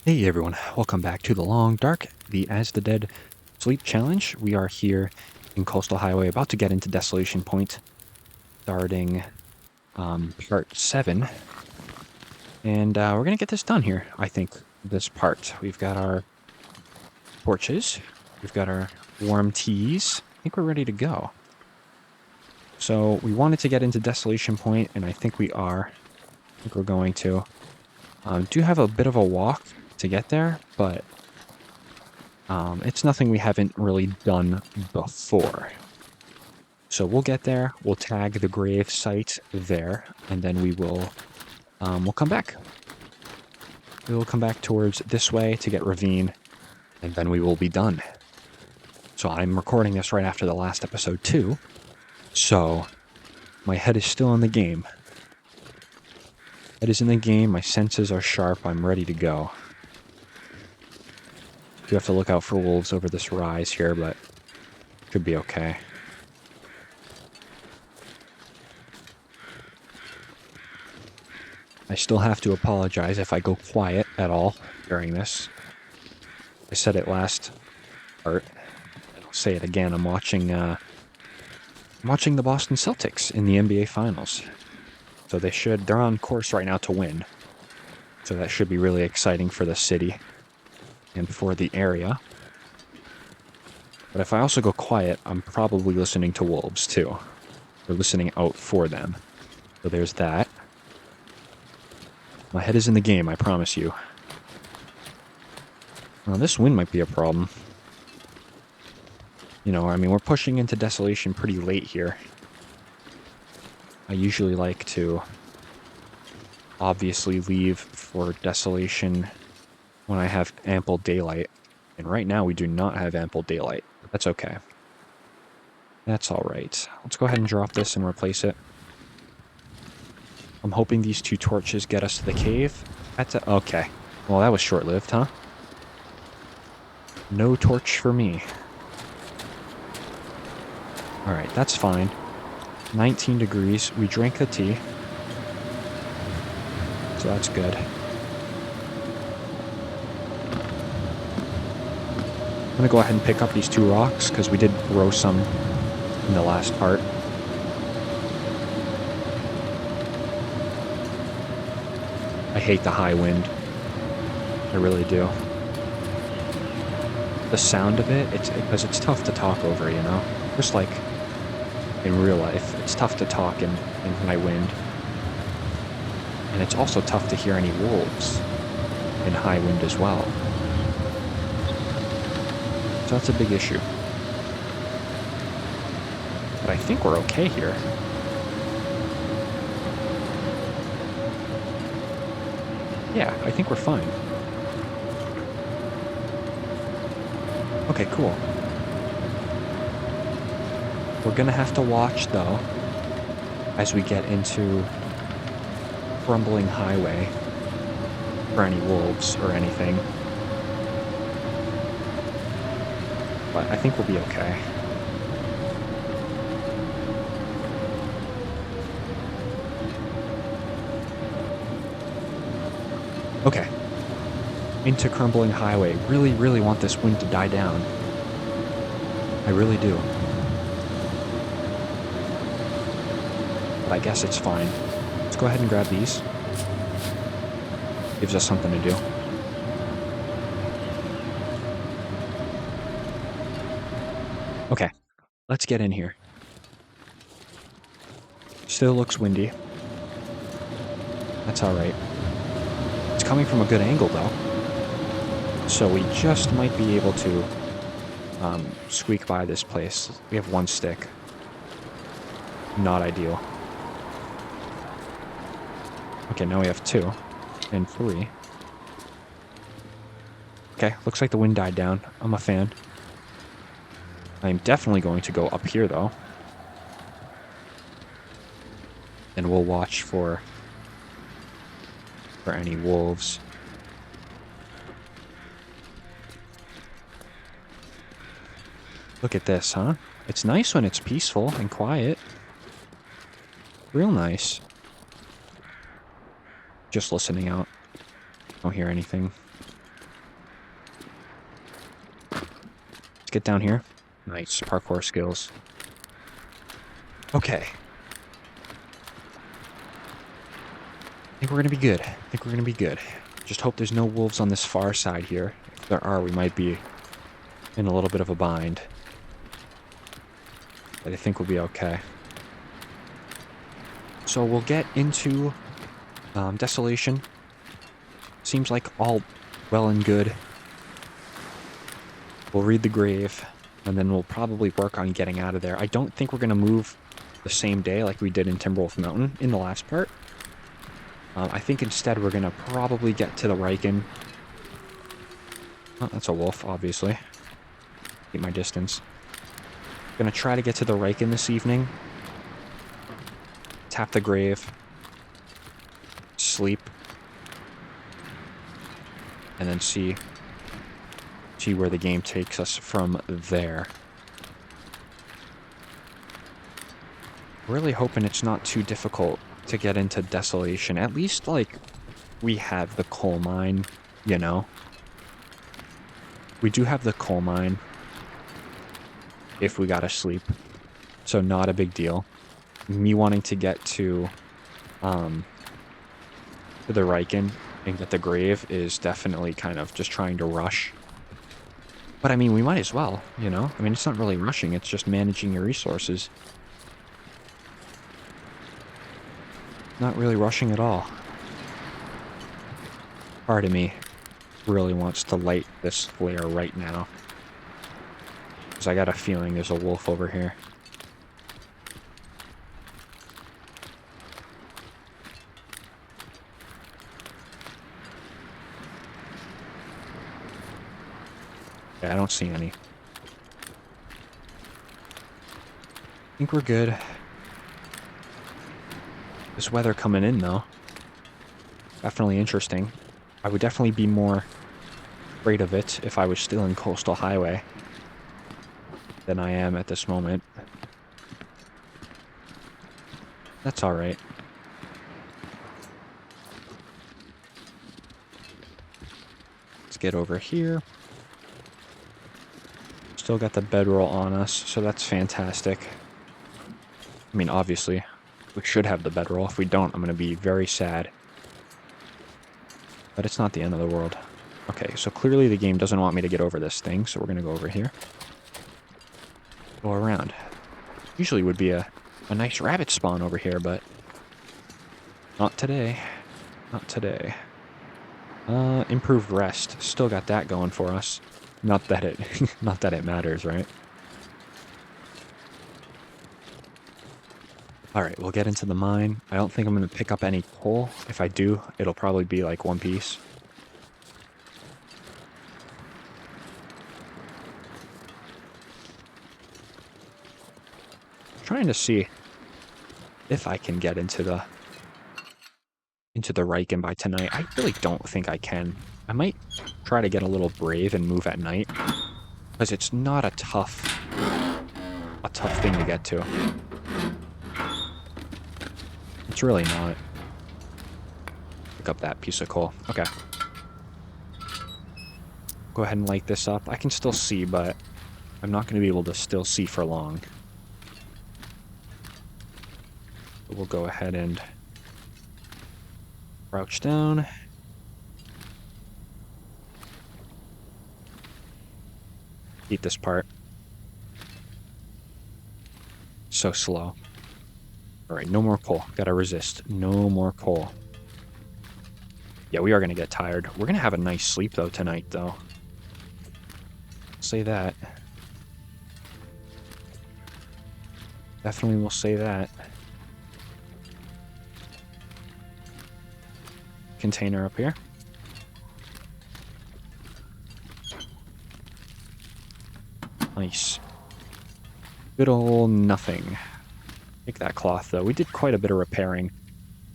Hey everyone, welcome back to The Long Dark, the As the Dead Sleep Challenge. We are here in Coastal Highway, about to get into Desolation Point, starting part 7. And we're going to get this done here, I think, this part. We've got our torches, we've got our warm teas. I think we're ready to go. So we wanted to get into Desolation Point, and I think we are. I think we're going to. Do have a bit of a walk to get there, but it's nothing we haven't really done before. So we'll get there, we'll tag the grave site there, and then we'll come back. We will come back towards this way to get Ravine, and then we will be done. So I'm recording this right after the last episode too, so my head is still in the game. Head is in the game, my senses are sharp, I'm ready to go. Do have to look out for wolves over this rise here, but should be okay. I still have to apologize if I go quiet at all during this. I said it last part, and I'll say it again. I'm watching the Boston Celtics in the NBA Finals. So they're on course right now to win. So that should be really exciting for the city and for the area. But if I also go quiet, I'm probably listening to wolves too. Or listening out for them. So there's that. My head is in the game, I promise you. Well, this wind might be a problem. You know, I mean, we're pushing into Desolation pretty late here. I usually like to obviously leave for Desolation when I have ample daylight. And right now we do not have ample daylight. But that's okay. That's alright. Let's go ahead and drop this and replace it. I'm hoping these 2 torches get us to the cave. Okay. Well, that was short-lived, huh? No torch for me. Alright, that's fine. 19 degrees. We drank the tea. So that's good. I'm going to go ahead and pick up these 2 rocks, because we did throw some in the last part. I hate the high wind. I really do. The sound of it, because it's tough to talk over, you know? Just like in real life, it's tough to talk in high wind. And it's also tough to hear any wolves in high wind as well. So that's a big issue. But I think we're okay here. Yeah, I think we're fine. Okay, cool. We're gonna have to watch, though, as we get into Crumbling Highway for any wolves or anything. But I think we'll be okay. Okay. Into Crumbling Highway. Really, really want this wind to die down. I really do. But I guess it's fine. Let's go ahead and grab these. Gives us something to do. Okay, let's get in here. Still looks windy. That's alright. It's coming from a good angle, though. So we just might be able to squeak by this place. We have 1 stick. Not ideal. Okay, now we have 2. And 3. Okay, looks like the wind died down. I'm a fan. I'm definitely going to go up here, though. And we'll watch for any wolves. Look at this, huh? It's nice when it's peaceful and quiet. Real nice. Just listening out. Don't hear anything. Let's get down here. Nice parkour skills. Okay. I think we're going to be good. I think we're going to be good. Just hope there's no wolves on this far side here. If there are, we might be in a little bit of a bind. But I think we'll be okay. So we'll get into Desolation. Seems like all well and good. We'll read the grave, and then we'll probably work on getting out of there. I don't think we're going to move the same day like we did in Timberwolf Mountain in the last part. I think instead we're going to probably get to the Riken. Oh, that's a wolf, obviously. Keep my distance. Gonna try to get to the Riken this evening. Tap the grave. Sleep. And then see where the game takes us from there. Really hoping it's not too difficult to get into Desolation. At least, like, we have the coal mine, you know? We do have the coal mine. If we gotta sleep. So not a big deal. Me wanting to get to the Riken and get the grave is definitely kind of just trying to rush. But I mean, we might as well, you know? I mean, it's not really rushing, it's just managing your resources. Not really rushing at all. Part of me really wants to light this flare right now. Because I got a feeling there's a wolf over here. Yeah, I don't see any. I think we're good. This weather coming in, though. Definitely interesting. I would definitely be more afraid of it if I was still in Coastal Highway than I am at this moment. That's alright. Let's get over here. Still got the bedroll on us, so that's fantastic. I mean, obviously, we should have the bedroll. If we don't, I'm going to be very sad. But it's not the end of the world. Okay, so clearly the game doesn't want me to get over this thing, so we're going to go over here. Go around. Usually would be a nice rabbit spawn over here, but not today. Not today. Improved rest. Still got that going for us. Not that it not that it matters, right? Alright, we'll get into the mine. I don't think I'm going to pick up any coal. If I do, it'll probably be like one piece. Trying to see if I can get into the Riken by tonight. I really don't think I can. I might try to get a little brave and move at night, because it's not a tough thing to get to. It's really not. Pick up that piece of coal. Okay. Go ahead and light this up. I can still see, but I'm not going to be able to still see for long. But we'll go ahead and crouch down. Eat this part. So slow. Alright, no more coal. Gotta resist. No more coal. Yeah, we are gonna get tired. We're gonna have a nice sleep, though, tonight, though. Say that. Definitely will say that. Container up here. Nice. Good old nothing. Take that cloth, though. We did quite a bit of repairing.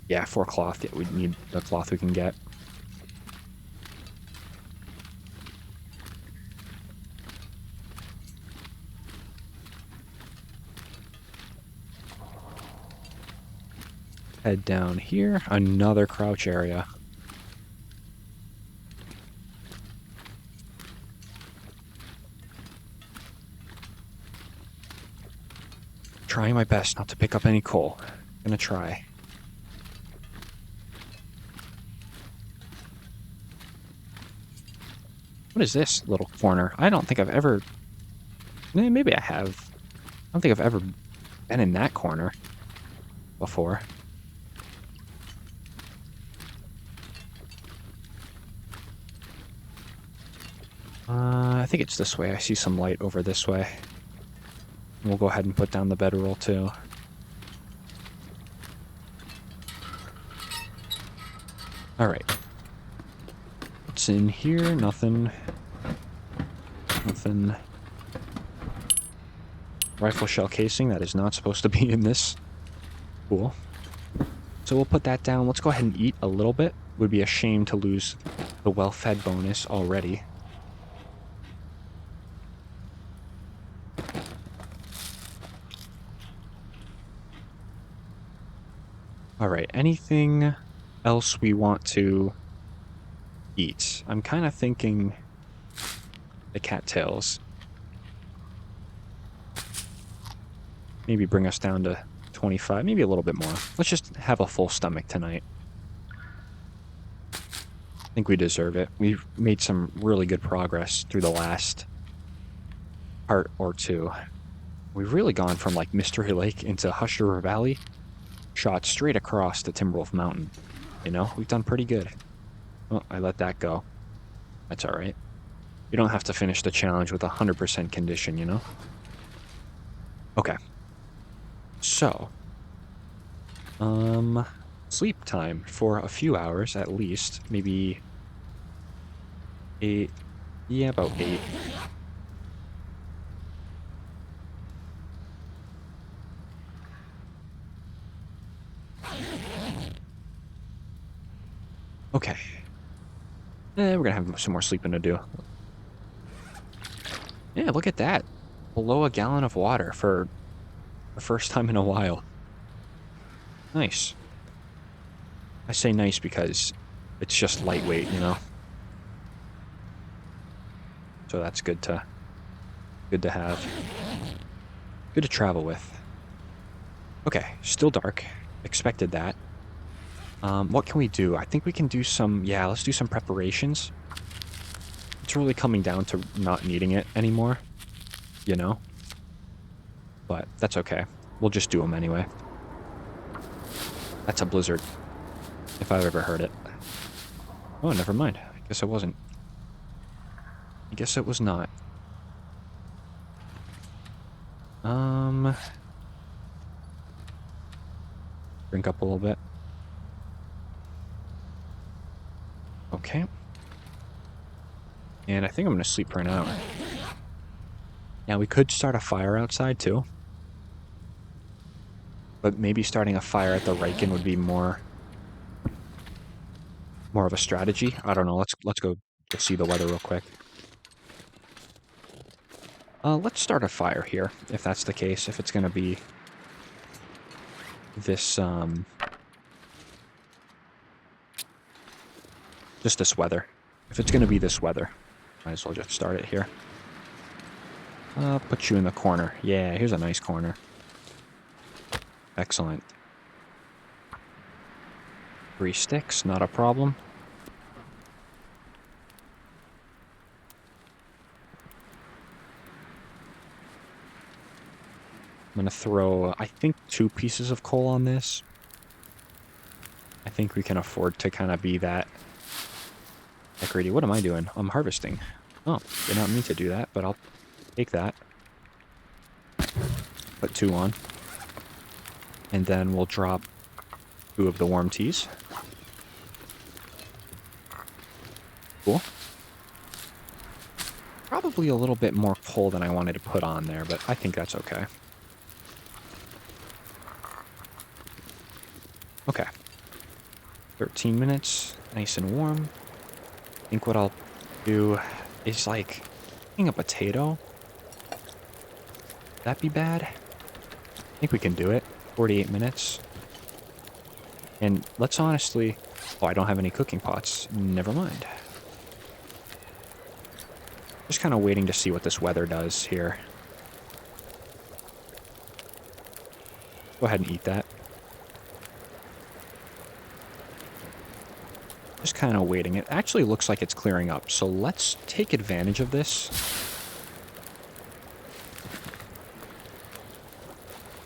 Yeah, 4 cloth. Yeah, we need the cloth we can get. Head down here. Another crouch area. Trying my best not to pick up any coal. Gonna try. What is this little corner? I don't think I've ever... Maybe I have. I don't think I've ever been in that corner before. I think it's this way. I see some light over this way. We'll go ahead and put down the bedroll too. Alright. What's in here? Nothing. Nothing. Rifle shell casing. That is not supposed to be in this. Cool. So we'll put that down. Let's go ahead and eat a little bit. Would be a shame to lose the well-fed bonus already. Alright, anything else we want to eat? I'm kind of thinking the cattails. Maybe bring us down to 25, maybe a little bit more. Let's just have a full stomach tonight. I think we deserve it. We've made some really good progress through the last part or two. We've really gone from like Mystery Lake into Hush River Valley, shot straight across the Timberwolf Mountain. You know, we've done pretty good. Oh, I let that go. That's alright. You don't have to finish the challenge with 100% condition, you know? Okay. So, sleep time for a few hours at least. Maybe 8. Yeah, about 8. Okay. We're gonna have some more sleeping to do. Yeah, look at that. Below a gallon of water for the first time in a while. Nice. I say nice because it's just lightweight, you know? So that's good to have. Good to travel with. Okay, still dark. Expected that. What can we do? I think we can do some... Yeah, let's do some preparations. It's really coming down to not needing it anymore. You know? But that's okay. We'll just do them anyway. That's a blizzard. If I've ever heard it. Oh, never mind. I guess it wasn't. I guess it was not. Drink up a little bit. Okay. And I think I'm going to sleep for an hour. Now, we could start a fire outside, too. But maybe starting a fire at the Riken would be more of a strategy. I don't know. Let's go see the weather real quick. Let's start a fire here, if that's the case. If it's going to be this, just this weather. If it's going to be this weather, might as well just start it here. Put you in the corner. Yeah, here's a nice corner. Excellent. 3 sticks, not a problem. I'm going to throw, I think, 2 pieces of coal on this. I think we can afford to kind of be that greedy. What am I doing? I'm harvesting. Oh, did not mean to do that, but I'll take that. Put 2 on. And then we'll drop 2 of the warm teas. Cool. Probably a little bit more coal than I wanted to put on there, but I think that's okay. Okay. 13 minutes. Nice and warm. I think what I'll do is, like, eating a potato. Would that be bad? I think we can do it. 48 minutes. And let's honestly... Oh, I don't have any cooking pots. Never mind. Just kind of waiting to see what this weather does here. Go ahead and eat that. Just kind of waiting. It actually looks like it's clearing up, so let's take advantage of this.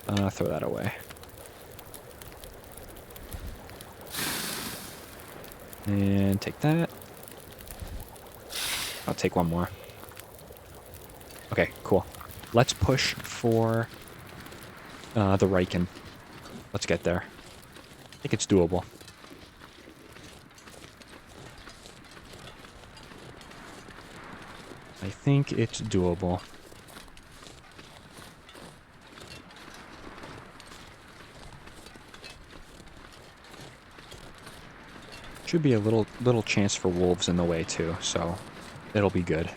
Throw that away. And take that. I'll take one more. Okay, cool. Let's push for the Riken. Let's get there. I think it's doable. I think it's doable. Should be a little chance for wolves in the way too, so it'll be good.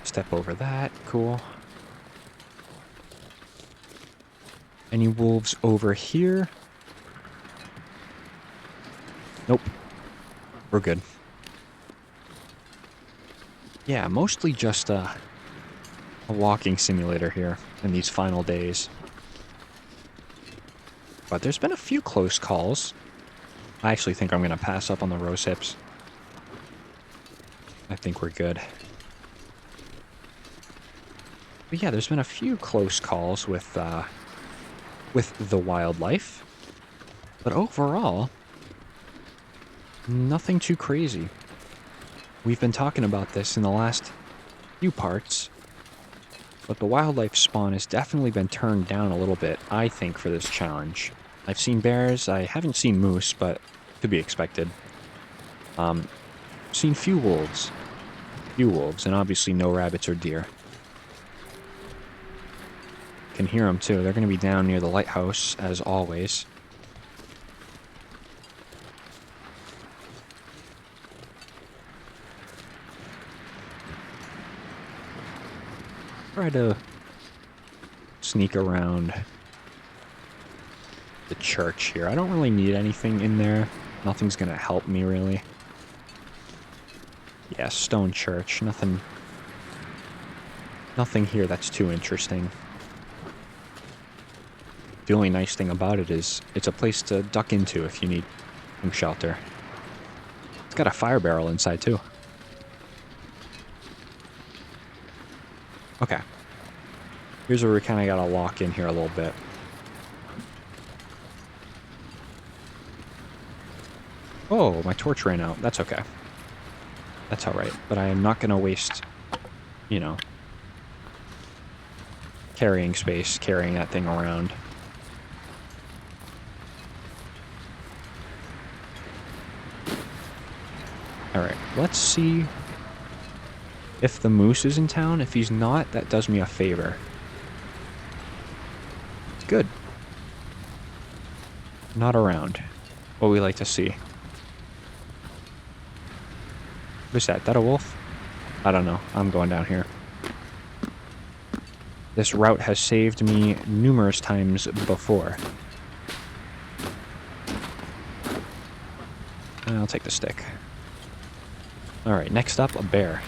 Step over that. Cool. Any wolves over here? Nope. We're good. Yeah, mostly just a walking simulator here in these final days. But there's been a few close calls. I actually think I'm going to pass up on the rose hips. I think we're good. But yeah, there's been a few close calls with the wildlife. But overall, nothing too crazy. We've been talking about this in the last few parts. But the wildlife spawn has definitely been turned down a little bit, I think, for this challenge. I've seen bears, I haven't seen moose, but could be expected. Seen few wolves. And obviously no rabbits or deer. Can hear them too. They're going to be down near the lighthouse, as always. Try to sneak around the church here. I don't really need anything in there. Nothing's going to help me, really. Yeah, stone church. Nothing here that's too interesting. The only nice thing about it is it's a place to duck into if you need some shelter. It's got a fire barrel inside, too. Okay. Here's where we kind of got to lock in here a little bit. Oh, my torch ran out. That's okay. That's alright. But I am not going to waste, you know, carrying space, carrying that thing around. Alright, let's see if the moose is in town. If he's not, that does me a favor. It's good. Not around. What we like to see. What's that? That a wolf? I don't know. I'm going down here. This route has saved me numerous times before. I'll take the stick. Alright, next up, a bear.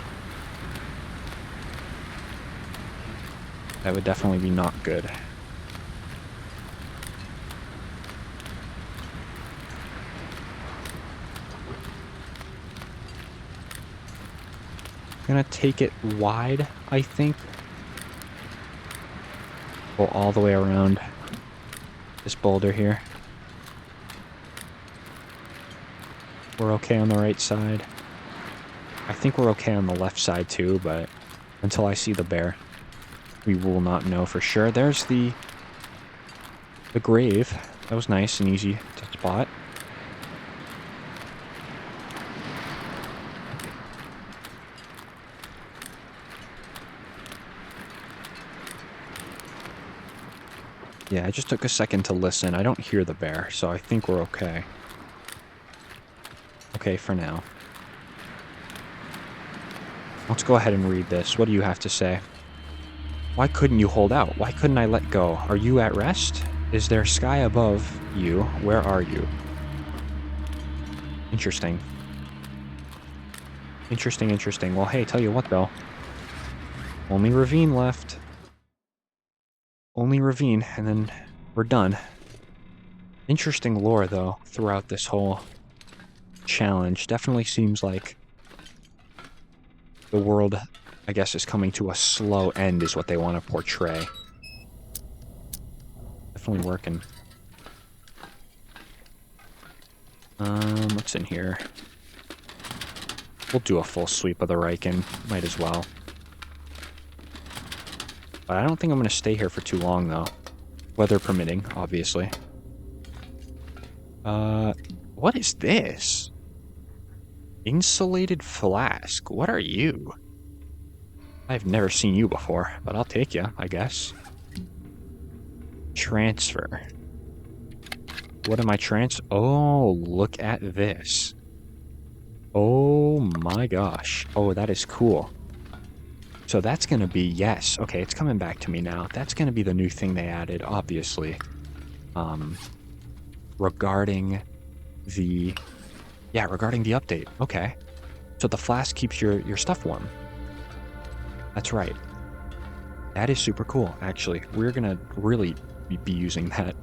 That would definitely be not good. Gonna take it wide, I think. Go all the way around this boulder here. We're okay on the right side. I think we're okay on the left side too, but until I see the bear, we will not know for sure. There's the grave. That was nice and easy to spot. Yeah, I just took a second to listen. I don't hear the bear, so I think we're okay. Okay for now. Let's go ahead and read this. What do you have to say? Why couldn't you hold out? Why couldn't I let go? Are you at rest? Is there sky above you? Where are you? Interesting. Interesting, interesting. Well, hey, tell you what, though. Only ravine left. Only ravine, and then we're done. Interesting lore, though, throughout this whole challenge. Definitely seems like the world, I guess, is coming to a slow end is what they want to portray. Definitely working. What's in here? We'll do a full sweep of the Riken. Might as well. But I don't think I'm going to stay here for too long, though. Weather permitting, obviously. What is this? Insulated flask. What are you? I've never seen you before, but I'll take you, I guess. Transfer. What am I Oh, look at this. Oh my gosh. Oh, that is cool. So that's going to be, yes. Okay, it's coming back to me now. That's going to be the new thing they added, obviously. Regarding the update. Okay. So the flask keeps your stuff warm. That's right. That is super cool, actually. We're going to really be using that.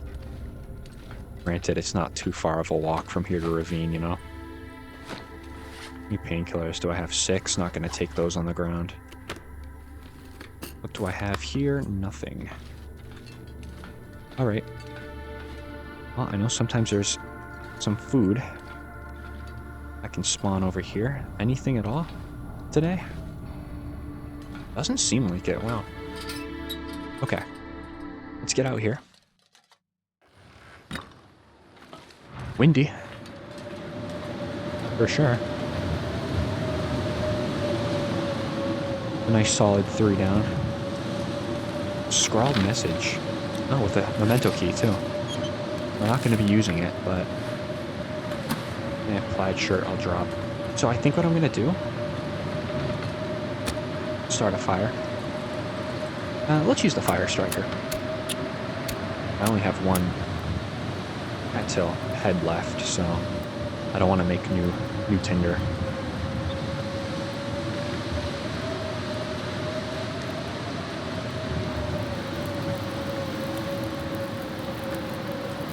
Granted, it's not too far of a walk from here to Ravine, you know? How many painkillers do I have? 6. Not going to take those on the ground. What do I have here? Nothing. Alright. Well, I know sometimes there's some food I can spawn over here. Anything at all today? Doesn't seem like it. Wow. Okay. Let's get out here. Windy. For sure. A nice solid 3 down. Scrawled message. Oh, with a memento key, too. We're not going to be using it, but... yeah, plaid shirt I'll drop. So I think what I'm going to do... start a fire. Let's use the fire striker. I only have one cattail head left, so I don't want to make new tinder.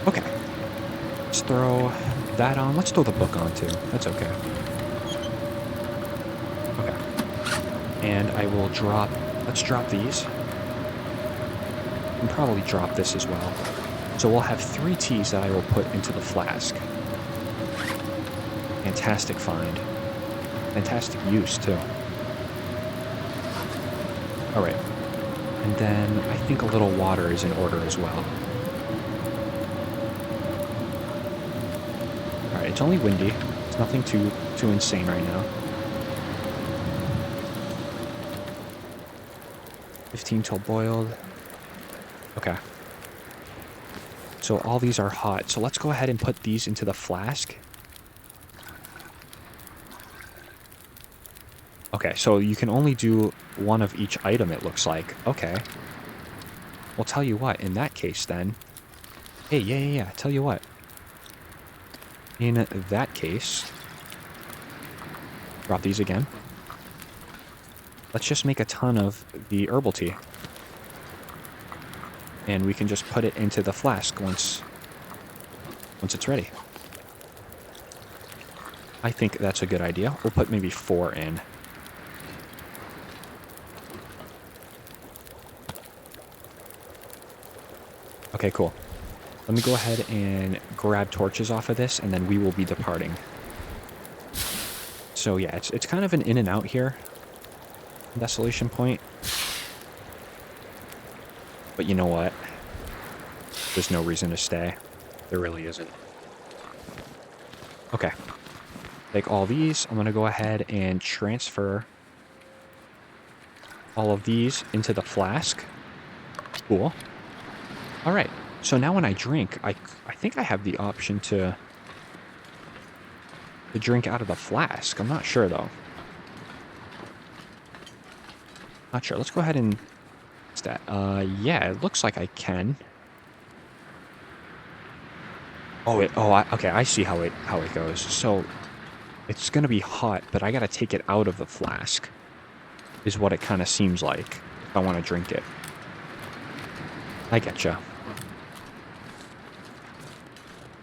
Okay. Let's throw that on. Let's throw the book on too. That's okay. Okay. And I will drop... let's drop these. And probably drop this as well. So we'll have 3 teas that I will put into the flask. Fantastic find. Fantastic use, too. Alright. And then I think a little water is in order as well. Alright, it's only windy. It's nothing too insane right now. 15 till boiled. Okay. So all these are hot. So let's go ahead and put these into the flask. Okay, so you can only do one of each item, it looks like. Okay. Well, tell you what, in that case then... hey, yeah, tell you what. In that case... drop these again. Let's just make a ton of the herbal tea. And we can just put it into the flask once it's ready. I think that's a good idea. We'll put maybe 4 in. Okay, cool. Let me go ahead and grab torches off of this, and then we will be departing. So yeah, it's kind of an in and out here. Desolation Point. But you know what? There's no reason to stay. There really isn't. Okay. Take all these. I'm going to go ahead and transfer all of these into the flask. Cool. All right. So now when I drink, I think I have the option to drink out of the flask. I'm not sure, though. Not sure. Let's go ahead and... what's that? Yeah, it looks like I can. Okay, I see how it goes. So it's gonna be hot, but I gotta take it out of the flask, is what it kind of seems like if I want to drink it. I getcha.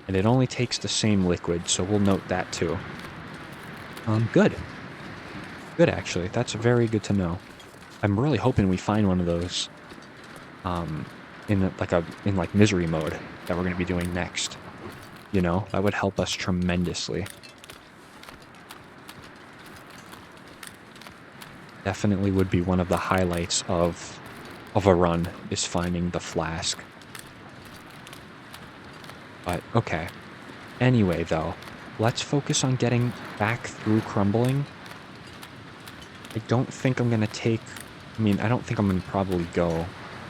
And it only takes the same liquid, so we'll note that too. Good. Good, actually. That's very good to know. I'm really hoping we find one of those, um, in like misery mode that we're gonna be doing next. You know, that would help us tremendously. Definitely would be one of the highlights of a run, is finding the flask. But, okay. Anyway, though, let's focus on getting back through crumbling. I don't think I'm gonna take... I mean, I don't think I'm gonna probably go,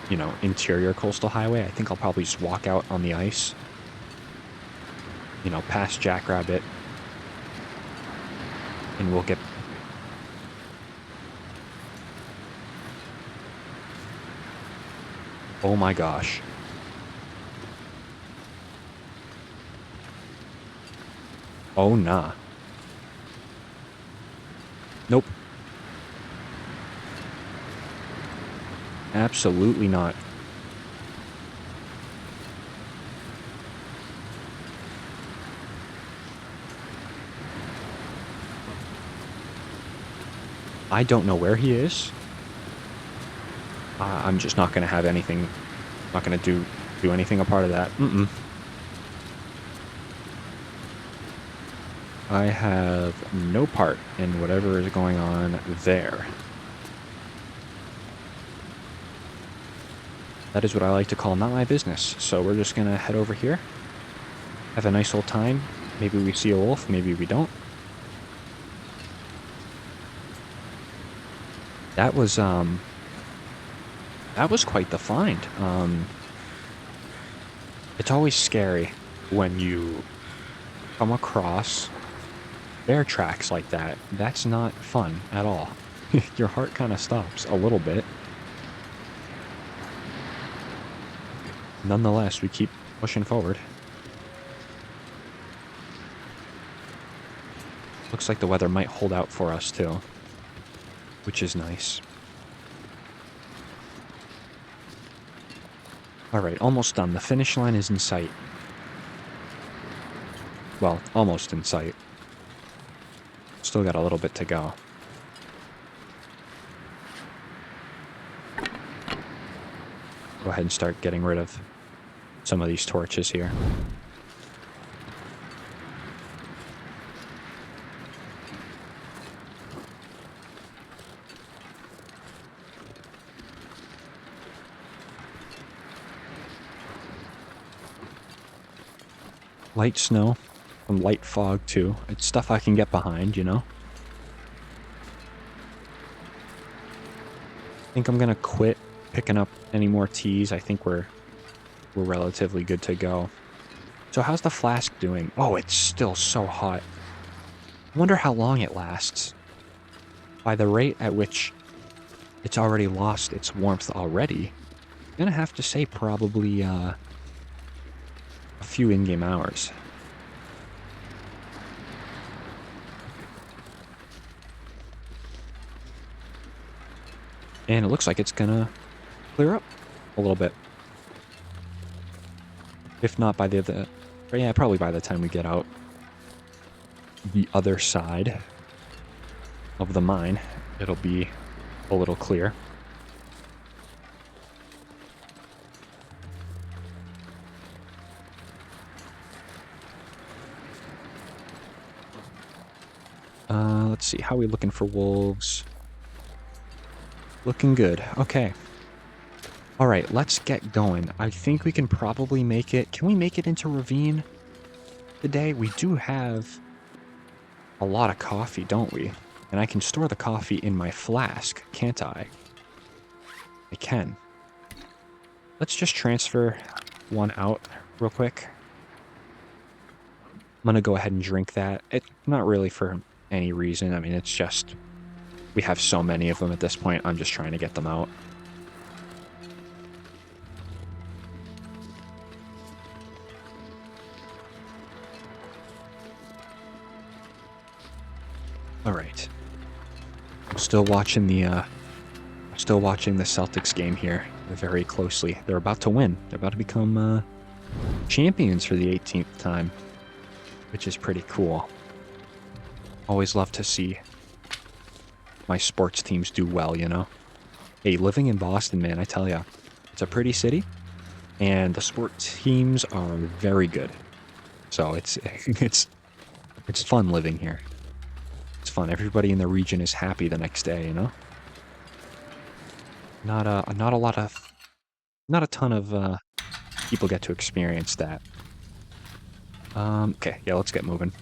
you know, interior coastal highway. I think I'll probably just walk out on the ice. You know, past Jackrabbit. And we'll get... Oh my gosh. Oh, nah. Nope. Absolutely not. I don't know where he is. I'm just not going to have anything... Not going to do anything a part of that. I have no part in whatever is going on there. That is what I like to call not my business. So we're just going to head over here. Have a nice old time. Maybe we see a wolf, maybe we don't. That was quite the find. It's always scary when you come across bear tracks like that. That's not fun at all. Your heart kind of stops a little bit. Nonetheless, we keep pushing forward. Looks like the weather might hold out for us too, which is nice. Alright, almost done. The finish line is in sight. Well, almost in sight. Still got a little bit to go. Go ahead and start getting rid of some of these torches here. Light snow, and light fog too. It's stuff I can get behind, you know? I think I'm gonna quit picking up any more teas. I think we're relatively good to go. So how's the flask doing? Oh, it's still so hot. I wonder how long it lasts. By the rate at which it's already lost its warmth already, I'm gonna have to say probably a few in-game hours. And it looks like it's gonna clear up a little bit. If not by yeah, probably by the time we get out the other side of the mine, it'll be a little clear. Let's see, how are we looking for wolves? Looking good. Okay. Alright, let's get going. I think we can probably make it... Can we make it into Ravine today? We do have a lot of coffee, don't we? And I can store the coffee in my flask, can't I? I can. Let's just transfer one out real quick. I'm gonna go ahead and drink that. It's not really for any reason. I mean, it's just... We have so many of them at this point, I'm just trying to get them out. Still watching the Celtics game here very closely. They're about to win. They're about to become champions for the 18th time, which is pretty cool. Always love to see my sports teams do well, you know? Hey, living in Boston, man, I tell ya, it's a pretty city, and the sports teams are very good. So it's fun living here. It's fun. Everybody in the region is happy the next day, you know? Not a ton of people get to experience that. Okay, yeah, let's get moving.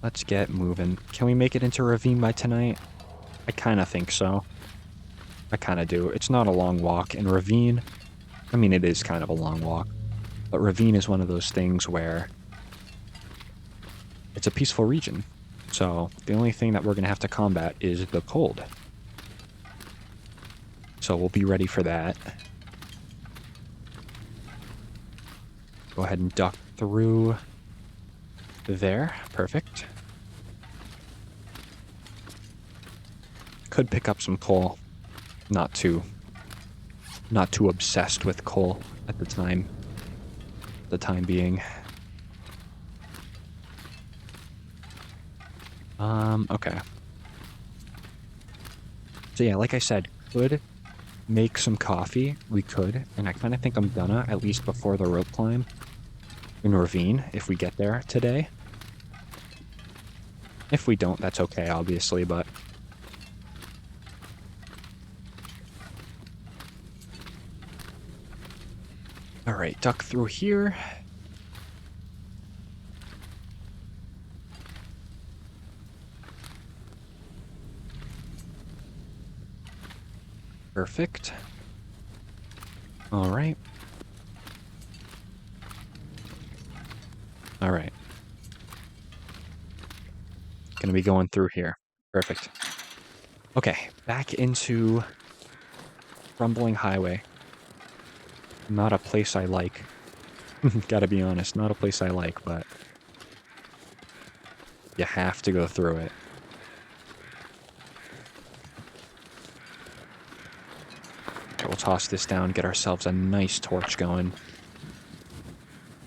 Let's get moving. Can we make it into Ravine by tonight? I kind of think so. I kind of do. It's not a long walk, and Ravine, I mean, it is kind of a long walk, but Ravine is one of those things where it's a peaceful region. So the only thing that we're going to have to combat is the cold. So we'll be ready for that. Go ahead and duck through there. Perfect. Could pick up some coal. Not too obsessed with coal at the time being. Okay. So yeah, like I said, could make some coffee. We could, and I kind of think I'm gonna, at least before the rope climb in Ravine, if we get there today. If we don't, that's okay, obviously, but... Alright, duck through here. Perfect. Alright. Alright. Gonna be going through here. Perfect. Okay, back into Rumbling Highway. Not a place I like. Gotta be honest, not a place I like, but you have to go through it. Okay, we'll toss this down, get ourselves a nice torch going.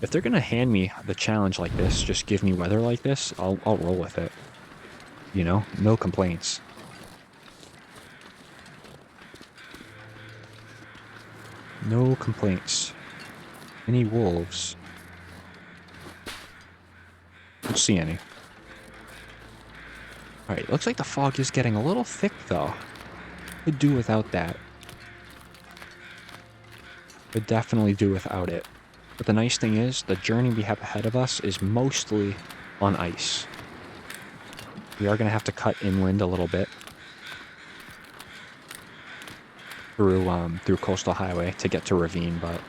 If they're gonna hand me the challenge like this, just give me weather like this, I'll roll with it. You know, no complaints. No complaints. Any wolves? Don't see any. Alright, looks like the fog is getting a little thick, though. Could do without that. Could definitely do without it. But the nice thing is, the journey we have ahead of us is mostly on ice. We are going to have to cut inland a little bit. Through Coastal Highway to get to Ravine, but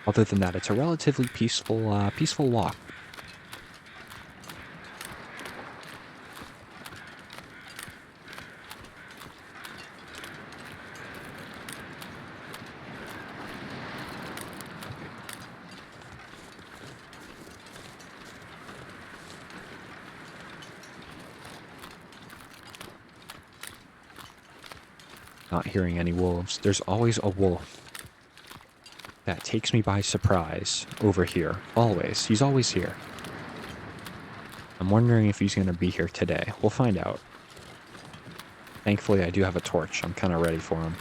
other than that, it's a relatively peaceful walk. Not hearing any wolves. There's always a wolf that takes me by surprise over here. Always. He's always here. I'm wondering if he's going to be here today. We'll find out. Thankfully, I do have a torch. I'm kind of ready for him.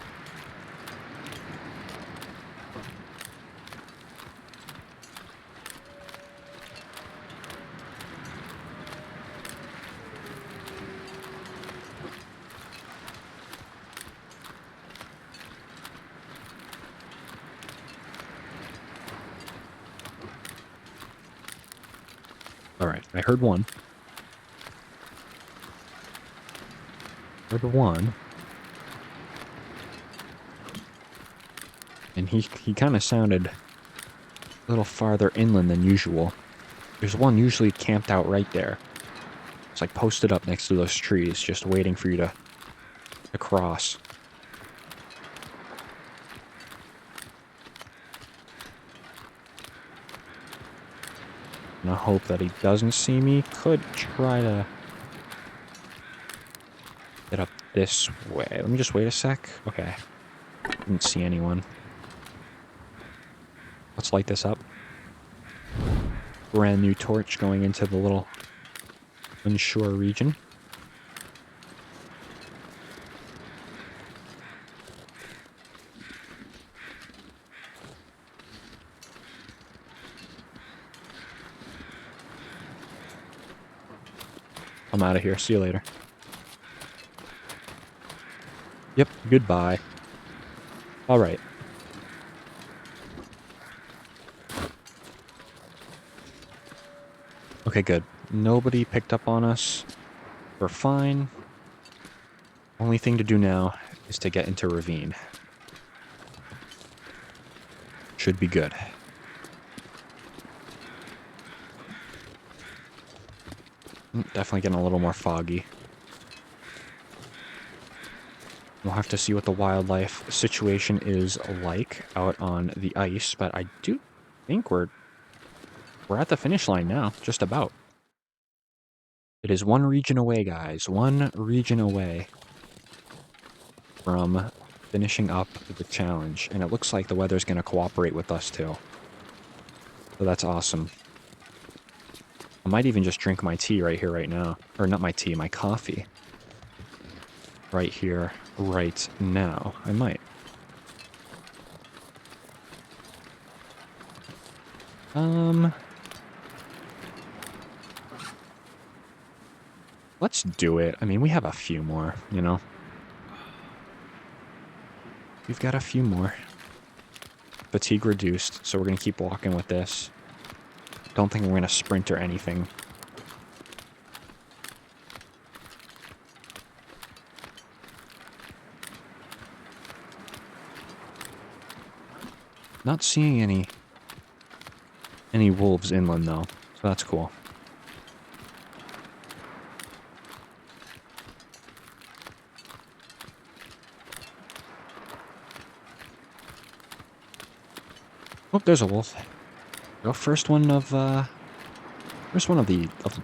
Alright, I heard one. Heard one. And he kind of sounded a little farther inland than usual. There's one usually camped out right there. It's like posted up next to those trees, just waiting for you to cross. And I hope that he doesn't see me. Could try to Get up this way. Let me just wait a sec. Okay. Didn't see anyone. Let's light this up. Brand new torch going into the little unsure region. I'm out of here. See you later. Yep, goodbye. All right. Okay, good. Nobody picked up on us. We're fine. Only thing to do now is to get into Ravine. Should be good. Definitely getting a little more foggy. We'll have to see what the wildlife situation is like out on the ice, but I do think we're at the finish line now, just about. It is one region away, guys. One region away from finishing up the challenge. And it looks like the weather's going to cooperate with us, too. So that's awesome. I might even just drink my tea right here, right now. Or not my tea, my coffee. Right here, right now. I might. Let's do it. I mean, we have a few more, you know? We've got a few more. Fatigue reduced, so we're going to keep walking with this. Don't think we're going to sprint or anything. Not seeing any wolves inland, though, so that's cool. Oh, there's a wolf. Go first one of the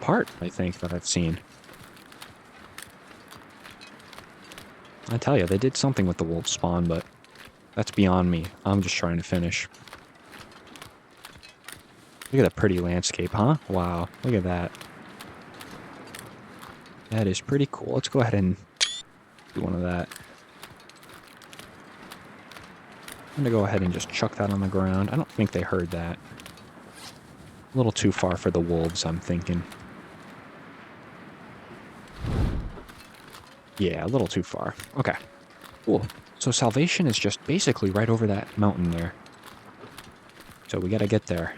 part, I think, that I've seen. I tell you, they did something with the wolf spawn, but that's beyond me. I'm just trying to finish. Look at that pretty landscape, huh? Wow, look at that. That is pretty cool. Let's go ahead and do one of that. I'm gonna go ahead and just chuck that on the ground. I don't think they heard that. A little too far for the wolves, I'm thinking. Yeah, a little too far. Okay. Cool. So Salvation is just basically right over that mountain there. So we gotta get there.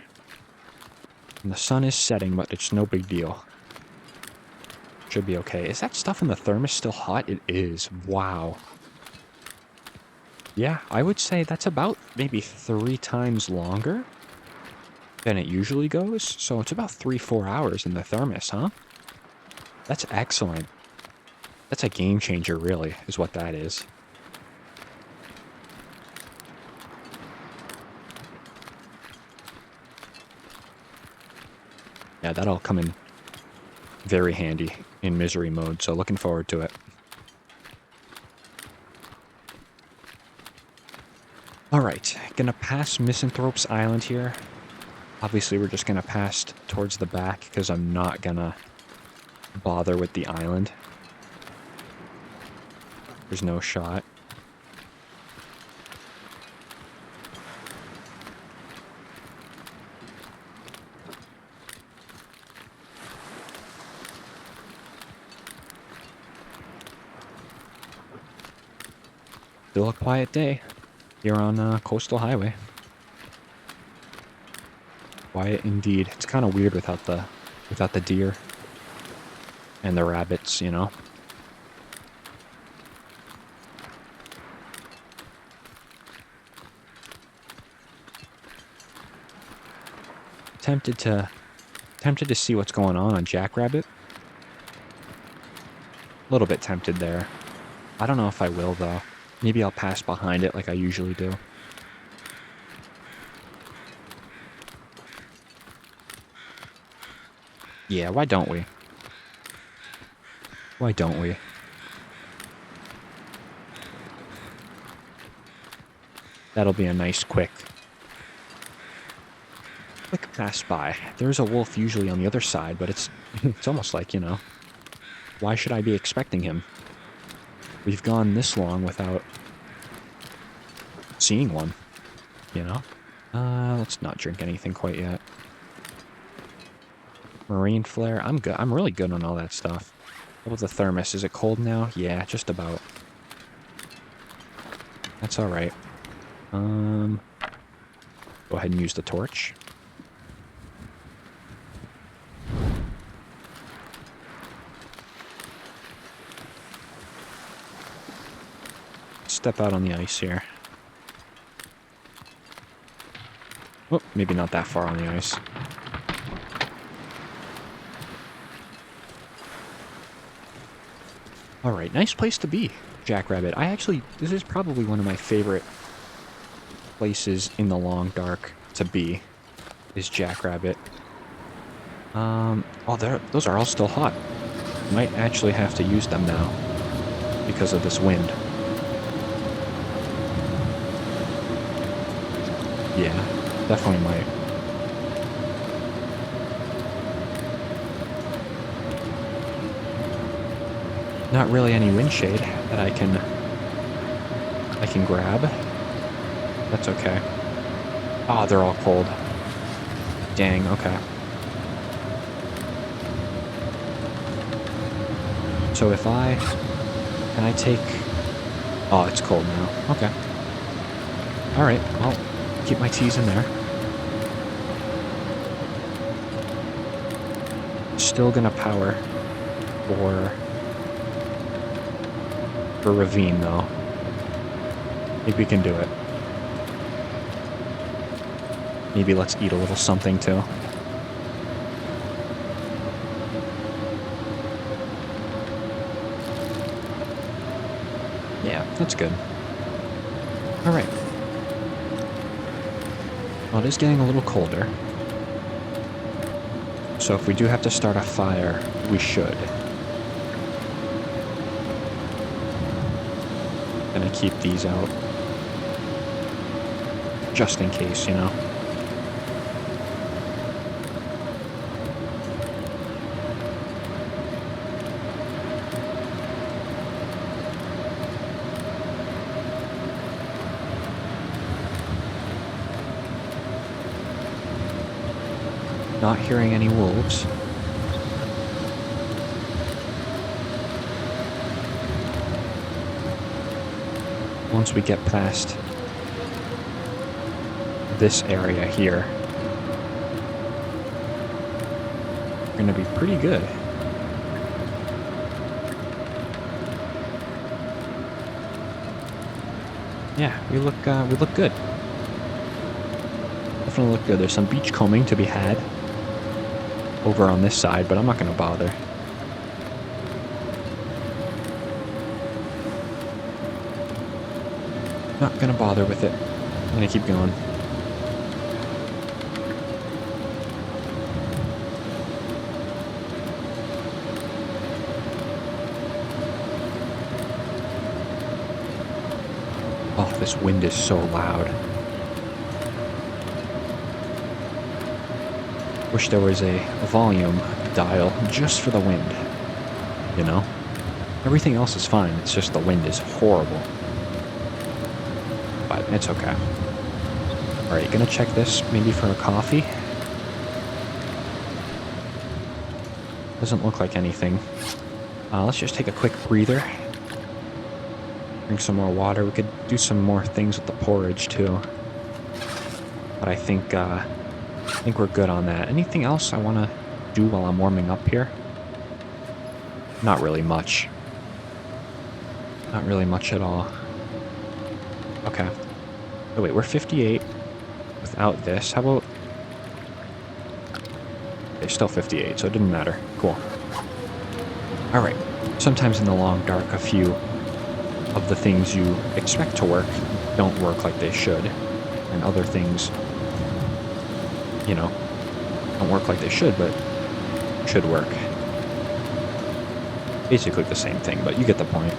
And the sun is setting, but it's no big deal. Should be okay. Is that stuff in the thermos still hot? It is. Wow. Yeah, I would say that's about maybe 3 times longer than it usually goes. So it's about 3-4 hours in the thermos, huh? That's excellent. That's a game changer, really, is what that is. Yeah, that'll come in very handy in misery mode, so looking forward to it. Alright, gonna pass Misanthrope's Island here. Obviously, we're just gonna pass towards the back, because I'm not gonna bother with the island. There's no shot. Still a quiet day here on Coastal Highway. Quiet indeed. It's kind of weird without the deer and the rabbits, you know. Tempted to see what's going on Jackrabbit. A little bit tempted there. I don't know if I will though. Maybe I'll pass behind it like I usually do. Yeah, why don't we? Why don't we? That'll be a nice quick pass by. There's a wolf usually on the other side, but it's it's almost like, you know, why should I be expecting him? We've gone this long without seeing one, you know? Let's not drink anything quite yet. Marine flare. I'm good. I'm really good on all that stuff. What about the thermos? Is it cold now? Yeah, just about. That's all right. Go ahead and use the torch. Step out on the ice here. Oh, maybe not that far on the ice. Alright, nice place to be, Jackrabbit. This is probably one of my favorite places in the long dark to be, is Jackrabbit. Those are all still hot. Might actually have to use them now, because of this wind. Yeah, definitely might. Not really any wind shade that I can grab. That's okay. Oh, they're all cold. Dang, okay. So if can I take... Oh, it's cold now. Okay. Alright, well, keep my teas in there. Still gonna power for Ravine, though. I think we can do it. Maybe let's eat a little something, too. Yeah, that's good. Alright. Well, it is getting a little colder. So if we do have to start a fire, we should. Gonna keep these out. Just in case, you know. Not hearing any wolves. Once we get past this area here, we're gonna be pretty good. Yeah, we look good. Definitely look good. There's some beachcombing to be had over on this side, but I'm not gonna bother. Not gonna bother with it. I'm gonna keep going. Oh, this wind is so loud. Wish there was a volume dial just for the wind. You know? Everything else is fine, it's just the wind is horrible. But it's okay. Alright, gonna check this maybe for a coffee. Doesn't look like anything. Let's just take a quick breather. Drink some more water. We could do some more things with the porridge too. But I think we're good on that. Anything else I want to do while I'm warming up here? Not really much. Not really much at all. Okay. Oh wait, we're 58 without this. How about... Okay, still 58, so it didn't matter. Cool. Alright. Sometimes in the long dark, a few of the things you expect to work don't work like they should. And other things, you know, don't work like they should, but should work. Basically the same thing, but you get the point.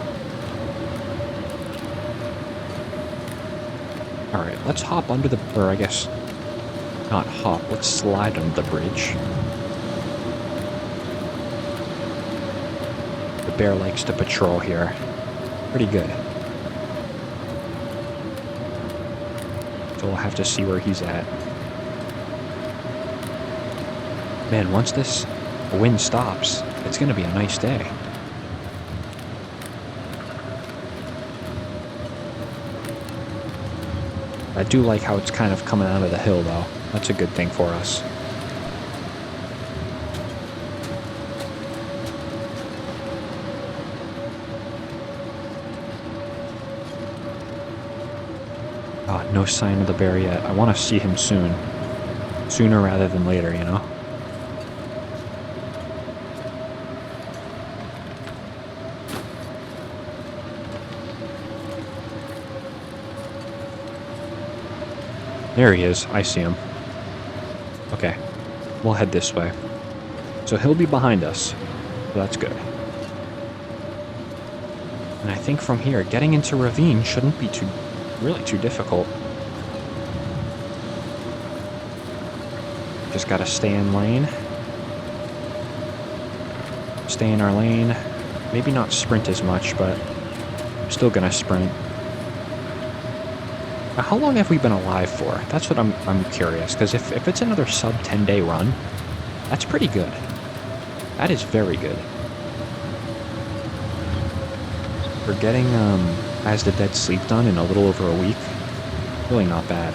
Alright, let's hop under the... or I guess... not hop, let's slide under the bridge. The bear likes to patrol here. Pretty good. So we'll have to see where he's at. Man, once this wind stops, it's going to be a nice day. I do like how it's kind of coming out of the hill, though. That's a good thing for us. No sign of the bear yet. I want to see him soon. Sooner rather than later, you know? There he is. I see him. Okay. We'll head this way. So he'll be behind us. So that's good. And I think from here, getting into Ravine shouldn't be really too difficult. Just gotta stay in lane. Stay in our lane. Maybe not sprint as much, but I'm still gonna sprint. Now, how long have we been alive for? That's what I'm curious, because if it's another sub 10-day run, that's pretty good. That is very good. For getting As the Dead Sleep done in a little over a week, really not bad.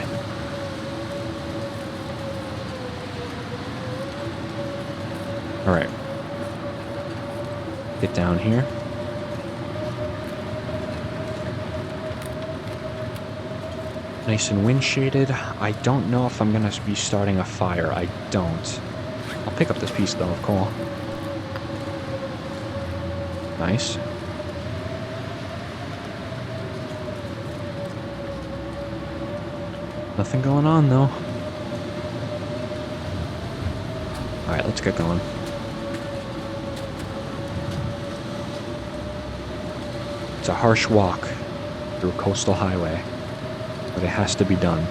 Alright. Get down here. Nice and wind shaded. I don't know if I'm gonna be starting a fire. I don't. I'll pick up this piece though of coal. Nice. Nothing going on though. Alright, let's get going. It's a harsh walk through Coastal Highway, but it has to be done.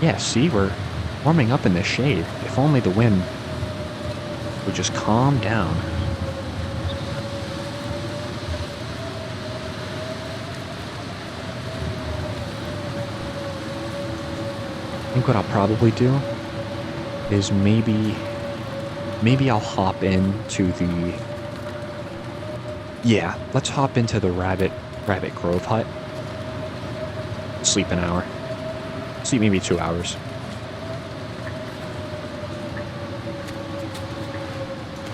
Yeah, see, we're warming up in the shade. If only the wind would just calm down. I think what I'll probably do is maybe I'll hop into the... Yeah, let's hop into the Rabbit Grove hut. Sleep an hour. Sleep maybe 2 hours.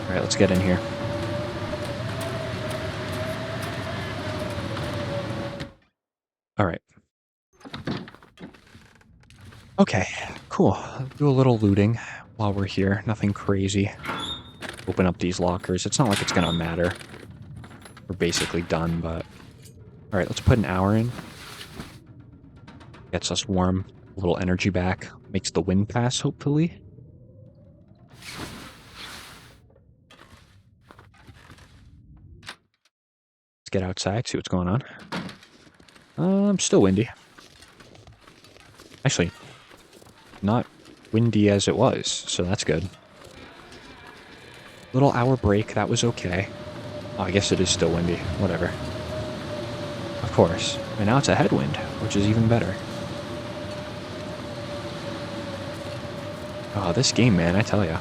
Alright, let's get in here. Alright. Okay, cool. Do a little looting while we're here. Nothing crazy. Open up these lockers. It's not like it's gonna matter. We're basically done, but... Alright, let's put an hour in. Gets us warm. A little energy back. Makes the wind pass, hopefully. Let's get outside, see what's going on. Still windy. Actually, not windy as it was, so that's good. Little hour break, that was okay. Oh, I guess it is still windy. Whatever. Of course. And now it's a headwind, which is even better. Oh, this game, man, I tell ya.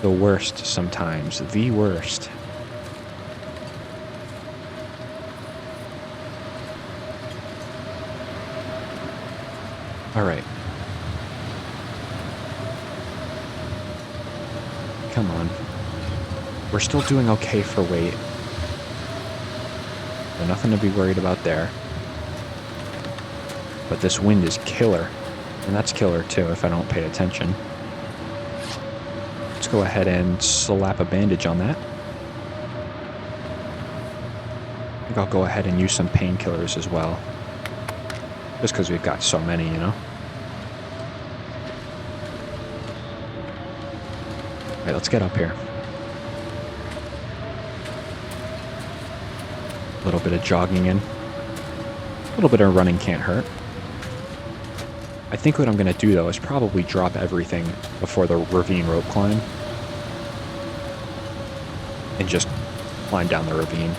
The worst sometimes. The worst. Alright. Come on. We're still doing okay for weight. So nothing to be worried about there. But this wind is killer. And that's killer too if I don't pay attention. Let's go ahead and slap a bandage on that. I think I'll go ahead and use some painkillers as well. Just because we've got so many, you know? Alright, let's get up here. A little bit of jogging in. A little bit of running can't hurt. I think what I'm going to do, though, is probably drop everything before the ravine rope climb. And just climb down the ravine.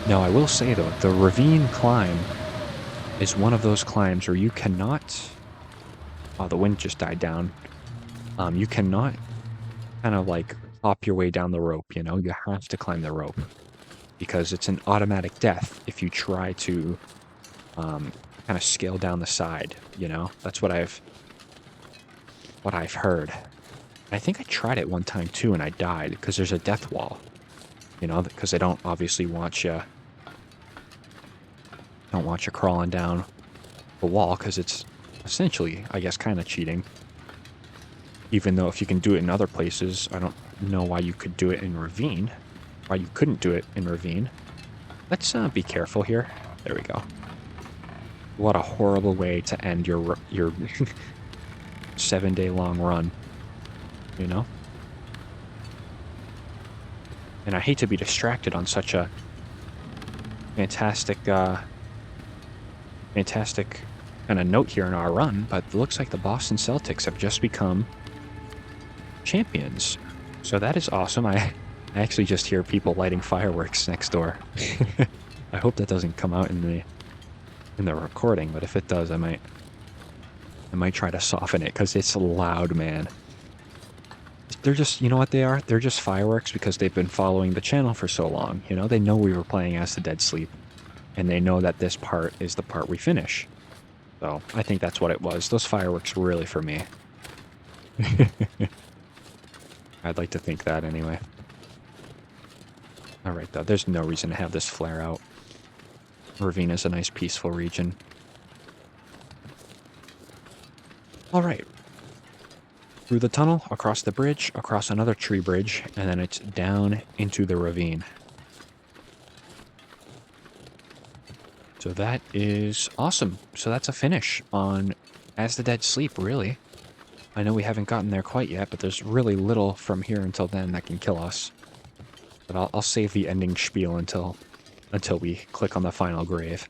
Now, I will say, though, the ravine climb is one of those climbs where you cannot... Oh, the wind just died down. You cannot kind of, like, hop your way down the rope, you know? You have to climb the rope. Because it's an automatic death if you try to kind of scale down the side, you know? That's what I've heard. I think I tried it one time, too, and I died, because there's a death wall. You know, because they don't obviously want you... Don't want you crawling down the wall, because it's essentially, I guess, kind of cheating. Even though if you can do it in other places, I don't know why you could do it in Ravine. Why you couldn't do it in Ravine. Let's be careful here. There we go. What a horrible way to end your 7-day-long run. You know? And I hate to be distracted on such a fantastic kind of note here in our run, but it looks like the Boston Celtics have just become champions. So that is awesome. I actually just hear people lighting fireworks next door. I hope that doesn't come out in the recording, but if it does, I might try to soften it, because it's loud, man. They're just, you know what they are? They're just fireworks because they've been following the channel for so long. You know, they know we were playing As the Dead Sleep, and they know that this part is the part we finish. So, I think that's what it was. Those fireworks were really for me. I'd like to think that anyway. Alright, though, there's no reason to have this flare out. Ravine is a nice, peaceful region. Alright. Through the tunnel, across the bridge, across another tree bridge, and then it's down into the ravine. So that is awesome. So that's a finish on As the Dead Sleep, really. I know we haven't gotten there quite yet, but there's really little from here until then that can kill us. But I'll save the ending spiel until we click on the final grave.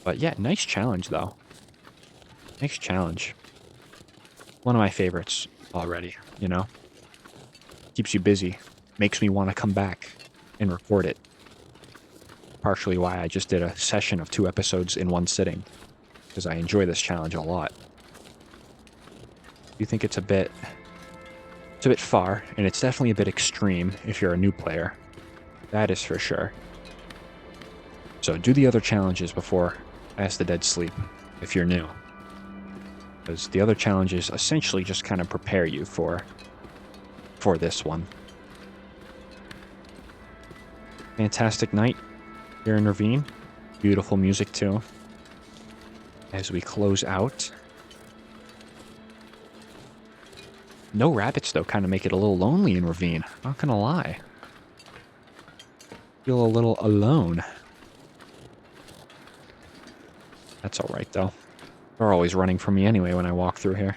But yeah, nice challenge, though. Nice challenge. One of my favorites already, you know? Keeps you busy. Makes me want to come back and record it. Partially why I just did a session of 2 episodes in one sitting. Because I enjoy this challenge a lot. You think it's a bit far, and it's definitely a bit extreme if you're a new player. That is for sure. So do the other challenges before As the Dead Sleep, if you're new. Because the other challenges essentially just kind of prepare you for this one. Fantastic night here in Ravine. Beautiful music too. As we close out. No rabbits, though, kind of make it a little lonely in Ravine. Not gonna lie. Feel a little alone. That's alright, though. They're always running from me anyway when I walk through here.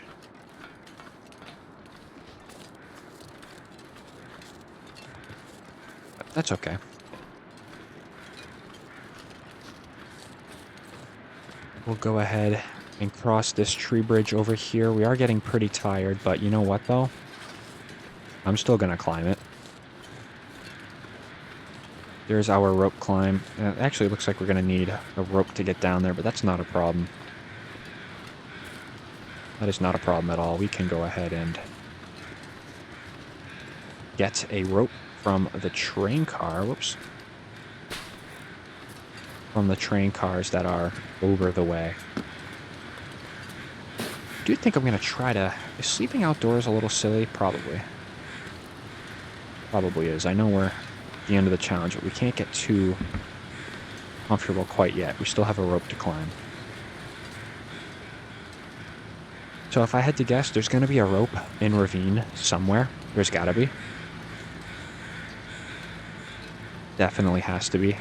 But that's okay. We'll go ahead and cross this tree bridge over here. We are getting pretty tired, but you know what, though? I'm still gonna climb it. There's our rope climb. Actually, it looks like we're gonna need a rope to get down there, but that's not a problem. That is not a problem at all. We can go ahead and get a rope from the train car. Whoops. From the train cars that are over the way. I do think I'm going to try to... Is sleeping outdoors a little silly? Probably. Probably is. I know we're at the end of the challenge, but we can't get too comfortable quite yet. We still have a rope to climb. So if I had to guess, there's going to be a rope in Ravine somewhere. There's got to be. Definitely has to be.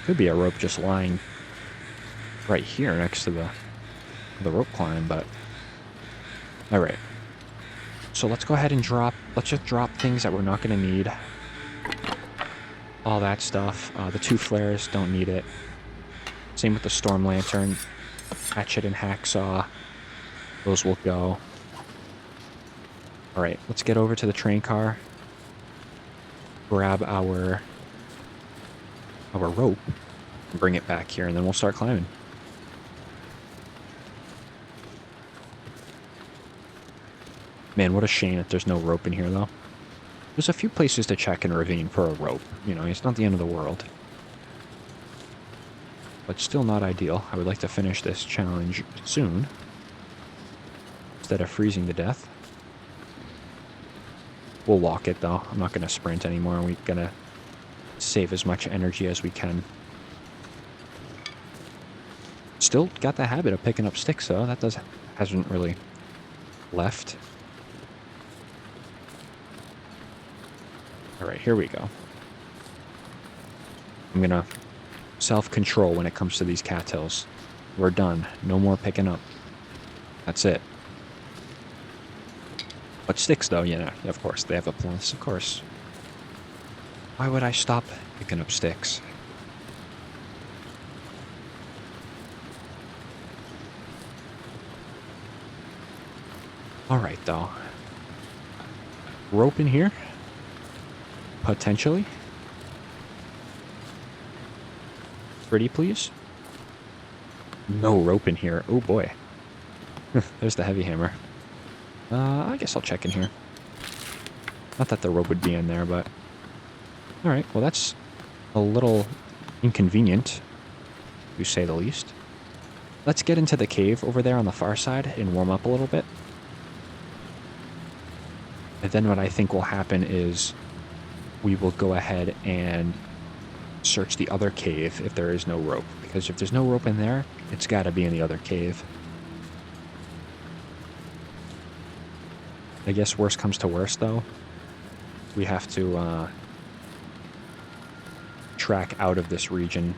Could be a rope just lying right here next to the rope climb, but all right. So let's go ahead and let's just drop things that we're not going to need. All that stuff. The 2 flares, don't need it. Same with the storm lantern. Hatchet and hacksaw. Those will go. All right, let's get over to the train car. Grab our rope and bring it back here, and then we'll start climbing. Man, what a shame that there's no rope in here, though. There's a few places to check in Ravine for a rope. You know, it's not the end of the world. But still not ideal. I would like to finish this challenge soon, instead of freezing to death. We'll walk it, though. I'm not going to sprint anymore. We're going to save as much energy as we can. Still got the habit of picking up sticks, though. That hasn't really left. All right, here we go. I'm going to self-control when it comes to these cattails. We're done. No more picking up. That's it. But sticks, though, you know, of course, they have a plus, of course. Why would I stop picking up sticks? Alright, though. Rope in here? Potentially? Pretty, please? No rope in here. Oh, boy. There's the heavy hammer. I guess I'll check in here. Not that the rope would be in there, but... Alright, well that's a little inconvenient, to say the least. Let's get into the cave over there on the far side and warm up a little bit. And then what I think will happen is we will go ahead and search the other cave if there is no rope. Because if there's no rope in there, it's got to be in the other cave. I guess worst comes to worst, though. We have to track out of this region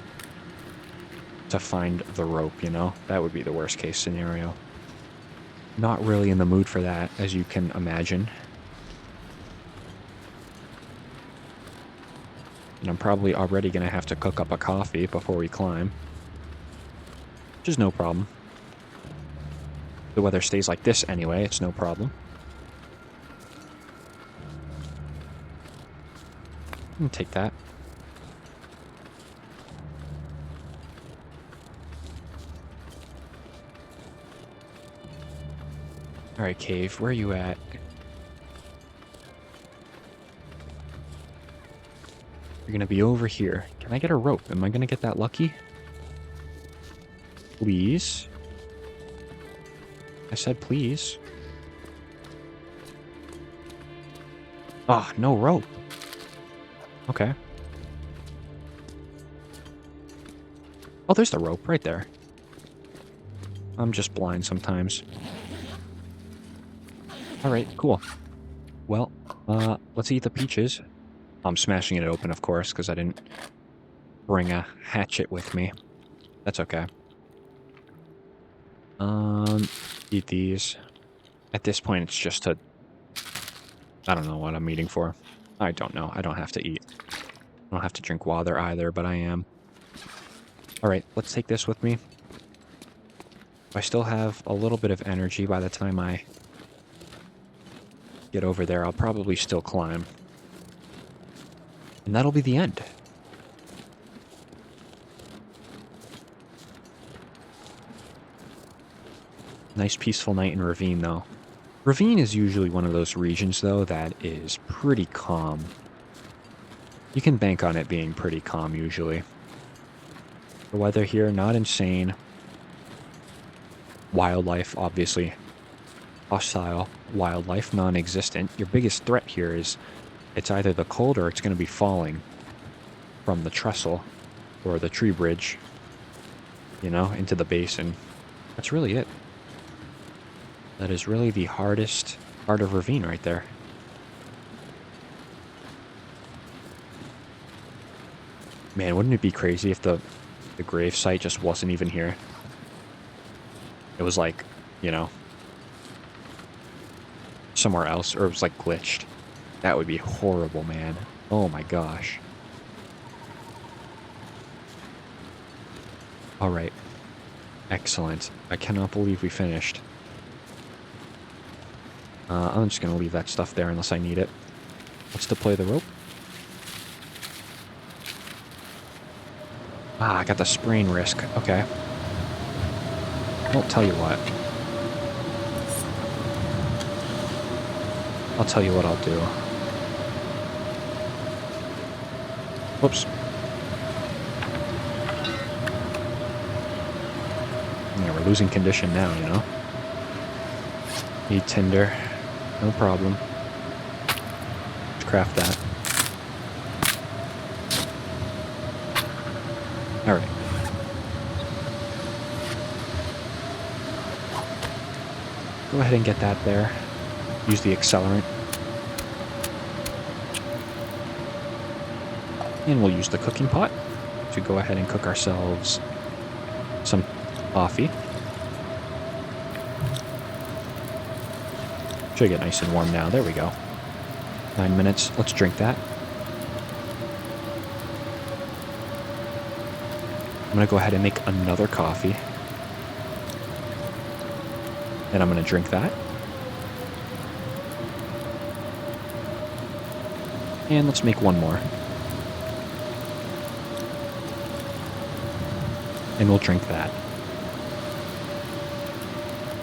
to find the rope, you know? That would be the worst case scenario. Not really in the mood for that, as you can imagine. And I'm probably already going to have to cook up a coffee before we climb. Which is no problem. The weather stays like this anyway, it's no problem. Take that. Alright, cave, where are you at? You're gonna be over here. Can I get a rope? Am I gonna get that lucky? Please? I said please. Ah, oh, no rope. Okay. Oh, there's the rope right there. I'm just blind sometimes. Alright, cool. Well, let's eat the peaches. I'm smashing it open, of course, because I didn't bring a hatchet with me. That's okay. Eat these. At this point, it's just to... I don't know what I'm eating for. I don't know. I don't have to eat. I don't have to drink water either, but I am. Alright, let's take this with me. I still have a little bit of energy by the time I get over there. I'll probably still climb. And that'll be the end. Nice peaceful night in Ravine, though. Ravine is usually one of those regions, though, that is pretty calm. You can bank on it being pretty calm, usually. The weather here, not insane. Wildlife, obviously. Hostile. Wildlife, non-existent. Your biggest threat here is it's either the cold or it's going to be falling from the trestle or the tree bridge, you know, into the basin. That's really it. That is really the hardest part of Ravine right there. Man, wouldn't it be crazy if the grave site just wasn't even here? it was like, you know, somewhere else, or it was like glitched. That would be horrible, man. Oh my gosh. All right. Excellent. I cannot believe we finished. I'm just going to leave that stuff there unless I need it. Let's deploy the rope. Ah, I got the sprain risk. Okay. I'll tell you what. I'll tell you what I'll do. Whoops. Yeah, we're losing condition now, you know? Need tinder. No problem. Let's craft that. Alright. Go ahead and get that there. Use the accelerant. And we'll use the cooking pot to go ahead and cook ourselves some coffee. Should get nice and warm now. There we go. 9 minutes. Let's drink that. I'm going to go ahead and make another coffee. And I'm going to drink that. And let's make one more. And we'll drink that.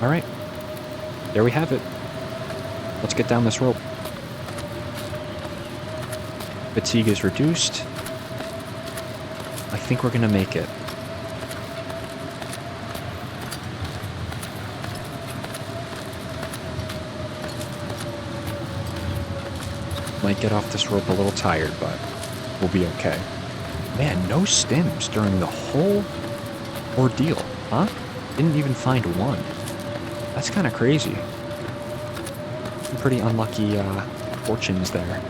Alright. There we have it. Let's get down this rope. Fatigue is reduced. I think we're going to make it. Might get off this rope a little tired, but we'll be okay. Man, no stims during the whole ordeal, huh? Didn't even find one. That's kind of crazy. Some pretty unlucky fortunes there.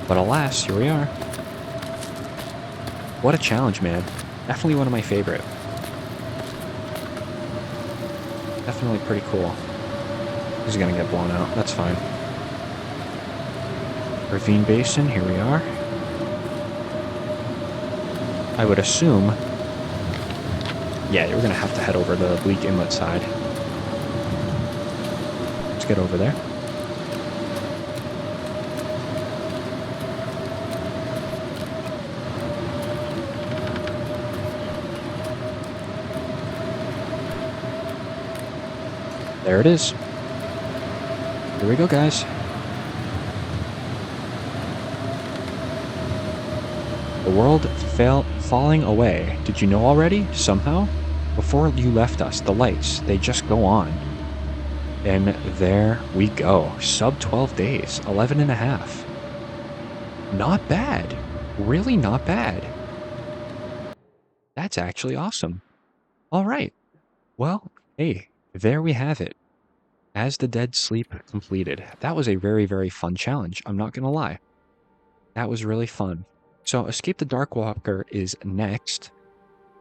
But alas, here we are. What a challenge, man. Definitely one of my favorite. Definitely pretty cool. This is gonna get blown out. That's fine. Ravine Basin, here we are. I would assume... Yeah, we're gonna have to head over the Bleak Inlet side. Let's get over there. There it is. Here we go, guys. The world falling away. Did you know already? Somehow? Before you left us, the lights, they just go on. And there we go. Sub 12 days. 11 and a half. Not bad. Really not bad. That's actually awesome. All right. Well, hey, there we have it. As the Dead Sleep completed. That was a very, very fun challenge. I'm not going to lie. That was really fun. So Escape the Darkwalker is next.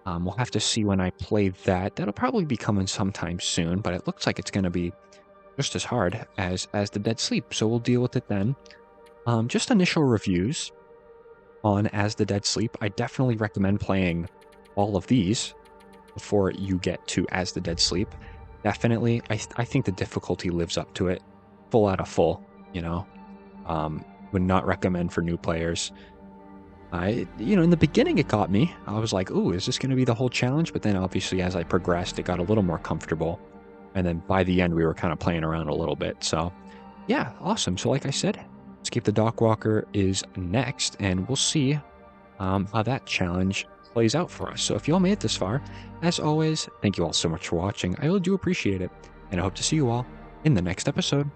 We'll have to see when I play that. That'll probably be coming sometime soon, but it looks like it's going to be just as hard as the Dead Sleep. So we'll deal with it then. Just initial reviews on As the Dead Sleep. I definitely recommend playing all of these before you get to As the Dead Sleep. Definitely, I think the difficulty lives up to it. Full out of full, you know. Would not recommend for new players. In the beginning it got me. I was like, ooh, is this going to be the whole challenge? But then obviously as I progressed, it got a little more comfortable. And then by the end, we were kind of playing around a little bit. So yeah, awesome. So like I said, Escape the Darkwalker is next, and we'll see how that challenge plays out for us. So if you all made it this far, as always, thank you all so much for watching. I really do appreciate it, and I hope to see you all in the next episode.